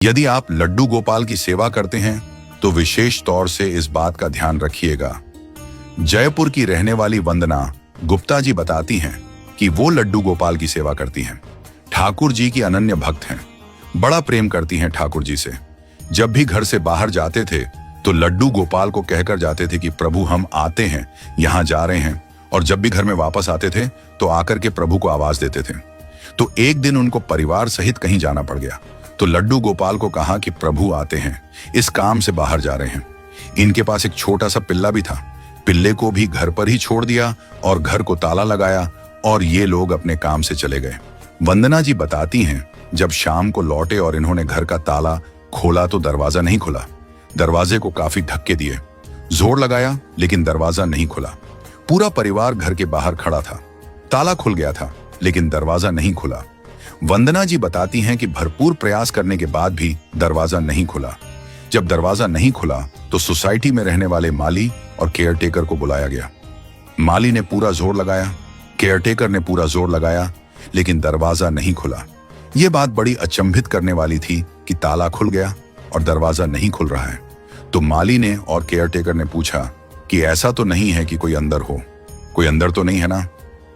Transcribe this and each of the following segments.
यदि आप लड्डू गोपाल की सेवा करते हैं तो विशेष तौर से इस बात का ध्यान रखिएगा। जयपुर की रहने वाली वंदना गुप्ता जी बताती हैं कि वो लड्डू गोपाल की सेवा करती हैं। ठाकुर जी की अनन्य भक्त हैं, बड़ा प्रेम करती हैं ठाकुर जी से। जब भी घर से बाहर जाते थे तो लड्डू गोपाल को कहकर जाते थे कि प्रभु हम आते हैं, यहाँ जा रहे हैं। और जब भी घर में वापस आते थे तो आकर के प्रभु को आवाज देते थे। तो एक दिन उनको परिवार सहित कहीं जाना पड़ गया तो लड्डू गोपाल को कहा कि प्रभु आते हैं, इस काम से बाहर जा रहे हैं। इनके पास एक छोटा सा पिल्ला भी था। पिल्ले को भी घर पर ही छोड़ दिया और घर को ताला लगाया और ये लोग अपने काम से चले गए। वंदना जी बताती हैं, जब शाम को लौटे और इन्होंने घर का ताला खोला तो दरवाजा नहीं खुला। दरवाजे को काफी धक्के दिए, जोर लगाया, लेकिन दरवाजा नहीं खुला। पूरा परिवार घर के बाहर खड़ा था। ताला खुल गया था लेकिन दरवाजा नहीं खुला। वंदना जी बताती हैं कि भरपूर प्रयास करने के बाद भी दरवाजा नहीं खुला। जब दरवाजा नहीं खुला तो सोसाइटी में रहने वाले माली और केयरटेकर को बुलाया गया। माली ने पूरा जोर लगाया, केयरटेकर ने पूरा जोर लगाया, लेकिन दरवाजा नहीं खुला। यह बात बड़ी अचंभित करने वाली थी कि ताला खुल गया और दरवाजा नहीं खुल रहा है। तो माली ने और केयरटेकर ने पूछा कि ऐसा तो नहीं है कि कोई अंदर हो, कोई अंदर तो नहीं है ना?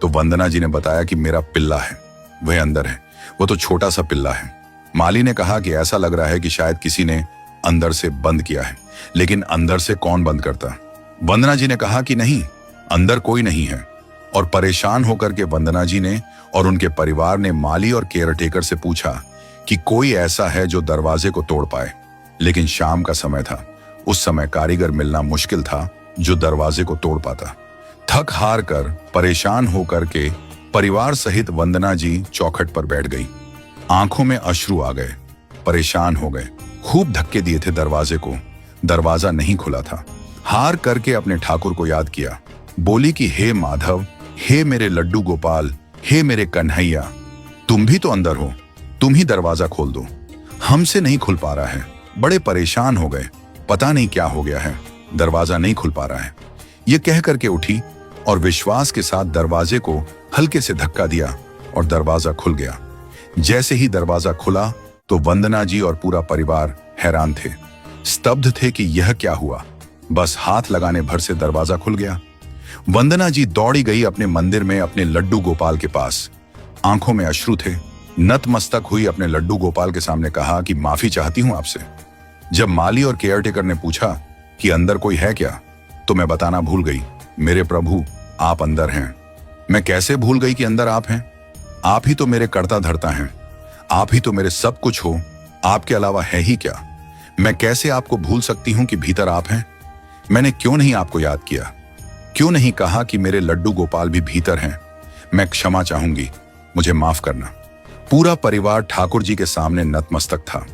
तो वंदना जी ने बताया कि मेरा पिल्ला है, वह अंदर है, वो तो छोटा सा पिल्ला है। माली ने कहा कि ऐसा लग रहा है कि शायद किसी ने अंदर से बंद किया है, लेकिन अंदर से कौन बंद करता? वंदना जी ने कहा कि नहीं, अंदर कोई नहीं है। और परेशान होकर के वंदना जी ने और उनके परिवार ने माली और केयरटेकर से पूछा कि कोई ऐसा है जो दरवाजे को तोड़ पाए। लेकिन शाम का समय था, उस समय कारीगर मिलना मुश्किल था जो दरवाजे को तोड़ पाता। थक हार कर, परेशान होकर के परिवार सहित वंदना जी चौखट पर बैठ गई। आंखों में अश्रु आ गए, परेशान हो गए, खूब धक्के दिए थे दरवाजे को, दरवाजा नहीं खुला था। हार करके अपने ठाकुर को याद किया, बोली कि हे माधव, हे मेरे लड्डू गोपाल, हे मेरे कन्हैया, तुम भी तो अंदर हो, तुम ही दरवाजा खोल दो, हमसे नहीं खुल पा रहा है। बड़े परेशान हो गए, पता नहीं क्या हो गया है, दरवाजा नहीं खुल पा रहा है। ये कह करके उठी और विश्वास के साथ दरवाजे को हल्के से धक्का दिया और दरवाजा खुल गया। जैसे ही दरवाजा खुला तो वंदना जी और पूरा परिवार हैरान थे, स्तब्ध थे कि यह क्या हुआ। बस हाथ लगाने भर से दरवाजा खुल गया। वंदना जी दौड़ी गई अपने मंदिर में अपने लड्डू गोपाल के पास। आंखों में अश्रु थे, नतमस्तक हुई अपने लड्डू गोपाल के सामने कहा कि माफी चाहती हूं आपसे। जब माली और केयरटेकर ने पूछा कि अंदर कोई है क्या, तो मैं बताना भूल गई, मेरे प्रभु आप अंदर हैं। मैं कैसे भूल गई कि अंदर आप हैं? आप ही तो मेरे कर्ता धर्ता हैं, आप ही तो मेरे सब कुछ हो, आपके अलावा है ही क्या? मैं कैसे आपको भूल सकती हूं कि भीतर आप हैं? मैंने क्यों नहीं आपको याद किया? क्यों नहीं कहा कि मेरे लड्डू गोपाल भी भीतर हैं? मैं क्षमा चाहूंगी, मुझे माफ करना। पूरा परिवार ठाकुर जी के सामने नतमस्तक था।